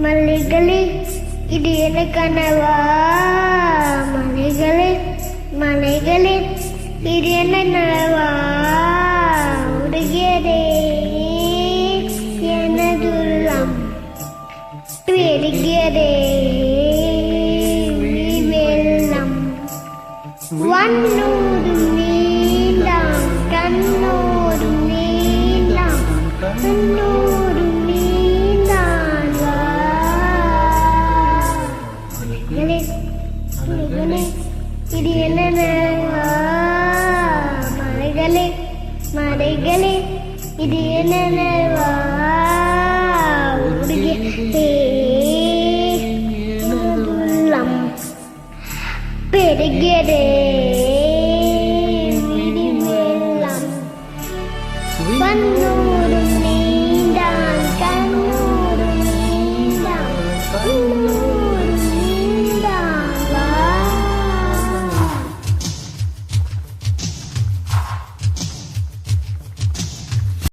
மலைகளே இது என்ன கனவா? மலைகளே மலைகளே இது என்ன நனவா? உருகியதே எனதுள்ளம், பெருகியதே வெள்ளம். வண்ணோடும் நீலாம் கண்ணோடும் நீலாம் கண்ணோடும் நீந்தான் வா. மலைகளே மலைகளே இது என்ன நனவா? மலைகளே மலைகளே இது என்ன நனவா? உருகியதே எனதுள்ளம், பெருகியதே வெள்ளம். வண்ணோடும்